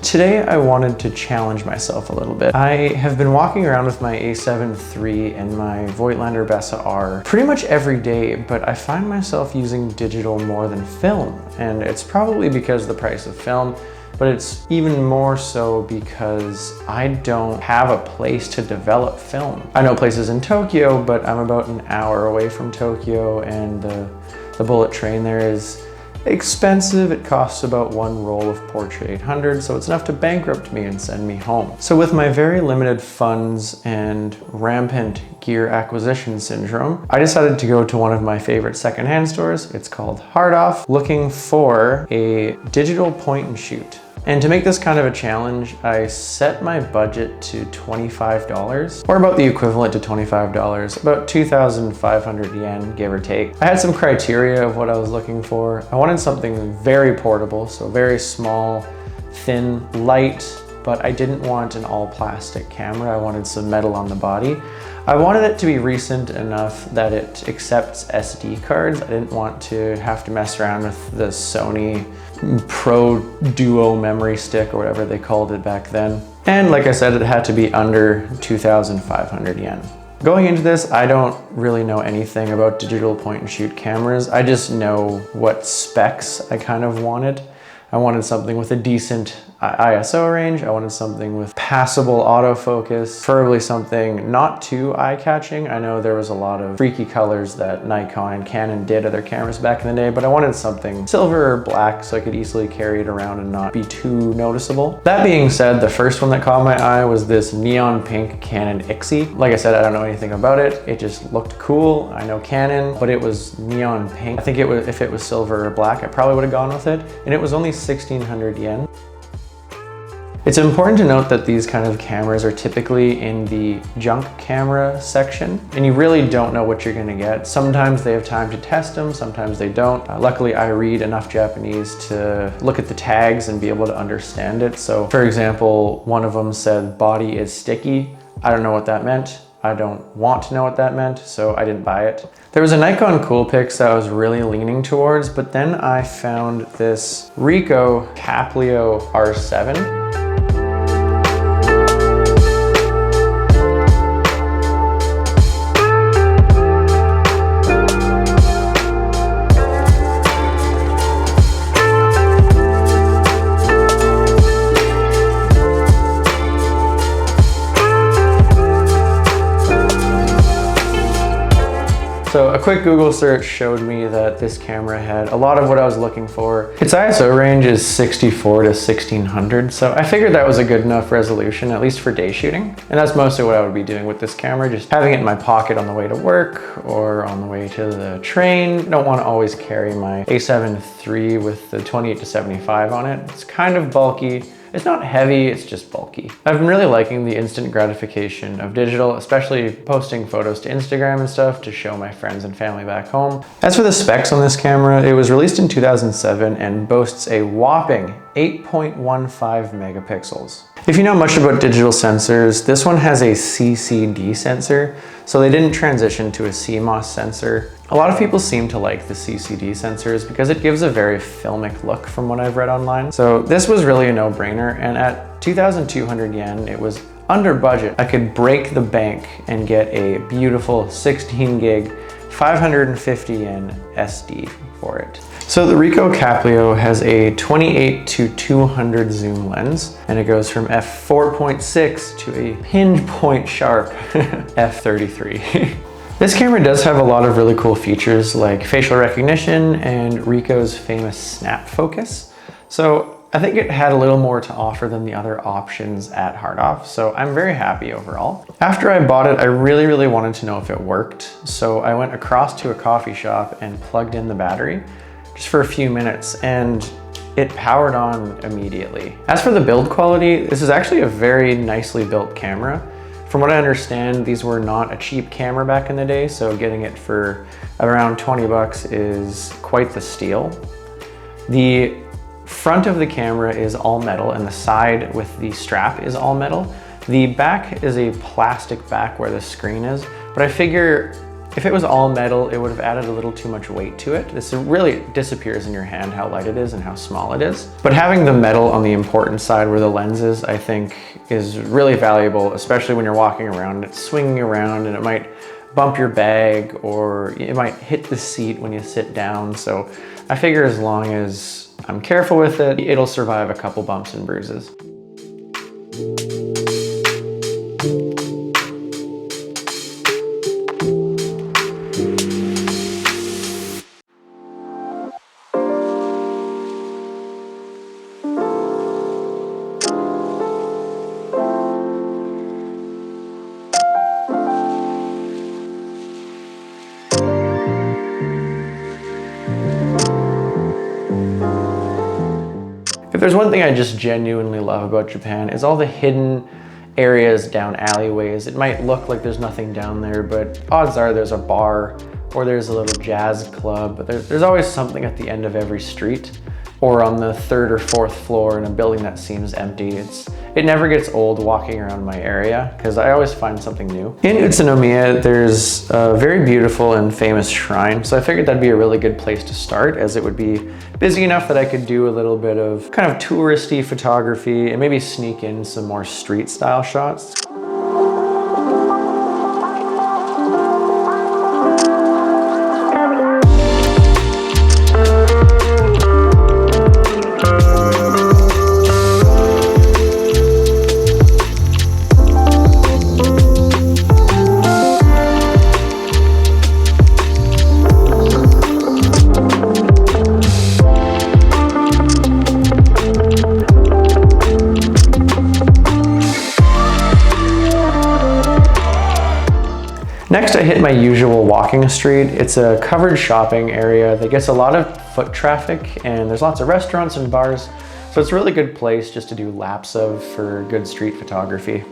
Today I wanted to challenge myself a little bit. I have been walking around with my A7 III and my Voigtlander Bessa R pretty much every day, but I find myself using digital more than film. And it's probably because of the price of film, but it's even more so because I don't have a place to develop film. I know places in Tokyo, but I'm about an hour away from Tokyo, and the bullet train there is expensive. It costs about one roll of Portrait 800, so it's enough to bankrupt me and send me home. So with my very limited funds and rampant gear acquisition syndrome, I decided to go to one of my favorite secondhand stores. It's called Hard Off, looking for a digital point and shoot. And to make this kind of a challenge, I set my budget to $25, or about the equivalent to $25, about 2,500 yen, give or take. I had some criteria of what I was looking for. I wanted something very portable, so very small, thin, light, but I didn't want an all plastic camera. I wanted some metal on the body. I wanted it to be recent enough that it accepts SD cards. I didn't want to have to mess around with the Sony Pro Duo memory stick or whatever they called it back then. And like I said, it had to be under 2,500 yen. Going into this, I don't really know anything about digital point and shoot cameras. I just know what specs I kind of wanted. I wanted something with a decent ISO range. I wanted something with passable autofocus, preferably something not too eye-catching. I know there was a lot of freaky colors that Nikon and Canon did of their cameras back in the day, but I wanted something silver or black so I could easily carry it around and not be too noticeable. That being said, the first one that caught my eye was this neon pink Canon IXI. Like I said, I don't know anything about it. It just looked cool. I know Canon, but it was neon pink. I think if it was silver or black, I probably would have gone with it. And it was only 1,600 yen. It's important to note that these kind of cameras are typically in the junk camera section, and you really don't know what you're gonna get. Sometimes they have time to test them, sometimes they don't. Luckily, I read enough Japanese to look at the tags and be able to understand it. So for example, one of them said body is sticky. I don't know what that meant. I don't want to know what that meant, so I didn't buy it. There was a Nikon Coolpix that I was really leaning towards, but then I found this Ricoh Caplio R7. So a quick Google search showed me that this camera had a lot of what I was looking for. Its ISO range is 64 to 1600, so I figured that was a good enough resolution, at least for day shooting. And that's mostly what I would be doing with this camera, just having it in my pocket on the way to work or on the way to the train. Don't want to always carry my A7 III with the 28 to 75 on it. It's kind of bulky. It's not heavy, it's just bulky. I've been really liking the instant gratification of digital, especially posting photos to Instagram and stuff to show my friends and family back home. As for the specs on this camera, it was released in 2007 and boasts a whopping 8.15 megapixels. If you know much about digital sensors, this one has a CCD sensor, so they didn't transition to a CMOS sensor. A lot of people seem to like the CCD sensors because it gives a very filmic look from what I've read online. So this was really a no-brainer, and at 2,200 yen, it was under budget. I could break the bank and get a beautiful 16 gig, 550 yen SD for it. So the Ricoh Caplio has a 28 to 200 zoom lens, and it goes from f4.6 to a pinpoint sharp f33. This camera does have a lot of really cool features like facial recognition and Ricoh's famous snap focus. So I think it had a little more to offer than the other options at Hard Off, so I'm very happy overall. After I bought it, I really wanted to know if it worked, so I went across to a coffee shop and plugged in the battery just for a few minutes, and it powered on immediately. As for the build quality, this is actually a very nicely built camera. From what I understand, these were not a cheap camera back in the day, so getting it for around 20 bucks is quite the steal. The front of the camera is all metal and the side with the strap is all metal. The back is a plastic back where the screen is, but I figure If it was all metal, it would have added a little too much weight to it. This really disappears in your hand how light it is and how small it is. But having the metal on the important side where the lens is, I think, is really valuable, especially when you're walking around. It's swinging around and it might bump your bag, or it might hit the seat when you sit down. So I figure as long as I'm careful with it, it'll survive a couple bumps and bruises. If there's one thing I just genuinely love about Japan, is all the hidden areas down alleyways. It might look like there's nothing down there, but odds are there's a bar or there's a little jazz club. There's always something at the end of every street or on the 3rd or 4th floor in a building that seems empty. It never gets old walking around my area because I always find something new. In Utsunomiya, there's a very beautiful and famous shrine, so I figured that'd be a really good place to start, as it would be busy enough that I could do a little bit of kind of touristy photography and maybe sneak in some more street style shots. Next, I hit my usual walking street. It's a covered shopping area that gets a lot of foot traffic, and there's lots of restaurants and bars, so it's a really good place just to do laps of for good street photography.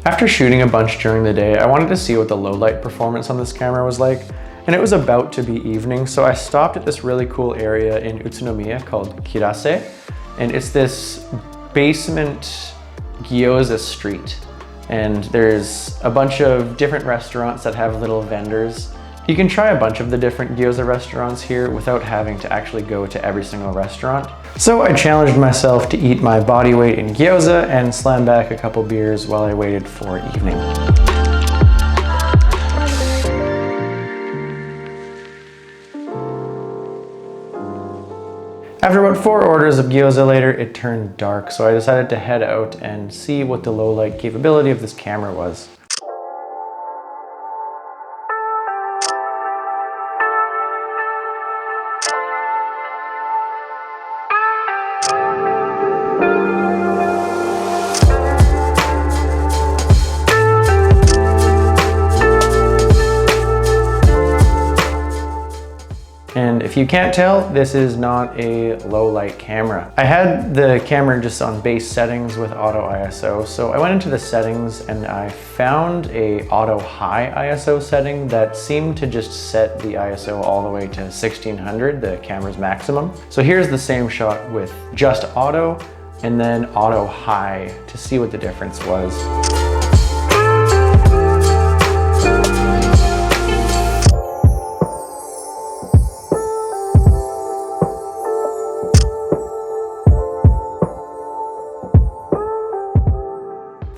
After shooting a bunch during the day, I wanted to see what the low light performance on this camera was like, and it was about to be evening, so I stopped at this really cool area in Utsunomiya called Kirase, and it's this basement gyoza street, and there's a bunch of different restaurants that have little vendors. You can try a bunch of the different gyoza restaurants here without having to actually go to every single restaurant. So I challenged myself to eat my body weight in gyoza and slam back a couple beers while I waited for evening. After about 4 orders of gyoza later, it turned dark, so I decided to head out and see what the low light capability of this camera was. And if you can't tell, this is not a low light camera. I had the camera just on base settings with auto ISO. So I went into the settings and I found a auto high ISO setting that seemed to just set the ISO all the way to 1600, the camera's maximum. So here's the same shot with just auto and then auto high to see what the difference was.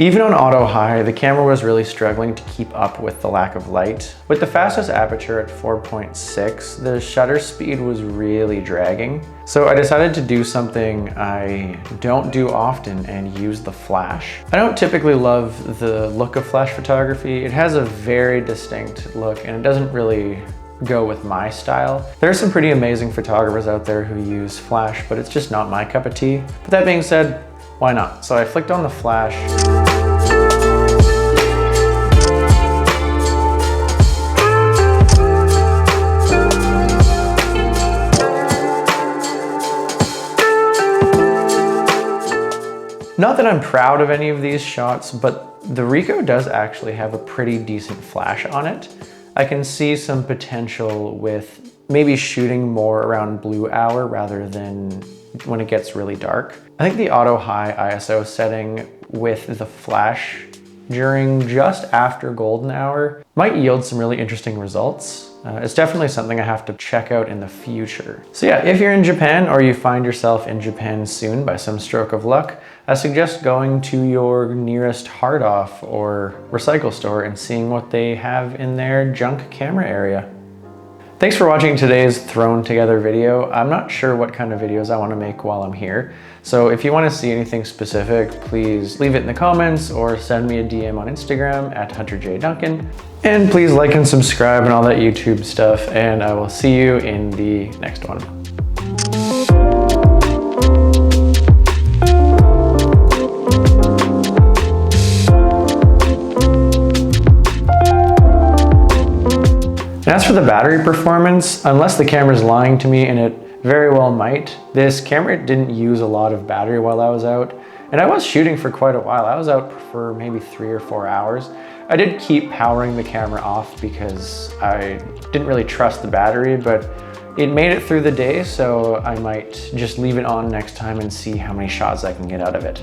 Even on auto high, the camera was really struggling to keep up with the lack of light. With the fastest aperture at 4.6, the shutter speed was really dragging. So I decided to do something I don't do often and use the flash. I don't typically love the look of flash photography. It has a very distinct look and it doesn't really go with my style. There are some pretty amazing photographers out there who use flash, but it's just not my cup of tea. But that being said, why not? So I flicked on the flash. Not that I'm proud of any of these shots, but the Ricoh does actually have a pretty decent flash on it. I can see some potential with maybe shooting more around blue hour rather than when it gets really dark. I think the auto high ISO setting with the flash during just after golden hour might yield some really interesting results. It's definitely something I have to check out in the future. So yeah, if you're in Japan or you find yourself in Japan soon by some stroke of luck, I suggest going to your nearest hard off or recycle store and seeing what they have in their junk camera area. Thanks for watching today's thrown together video. I'm not sure what kind of videos I want to make while I'm here. So if you want to see anything specific, please leave it in the comments or send me a DM on Instagram at HunterJDuncan. And please like and subscribe and all that YouTube stuff. And I will see you in the next one. As for the battery performance, unless the camera's lying to me, and it very well might, this camera didn't use a lot of battery while I was out. And I was shooting for quite a while. I was out for maybe 3 or 4 hours. I did keep powering the camera off because I didn't really trust the battery, but it made it through the day, so I might just leave it on next time and see how many shots I can get out of it.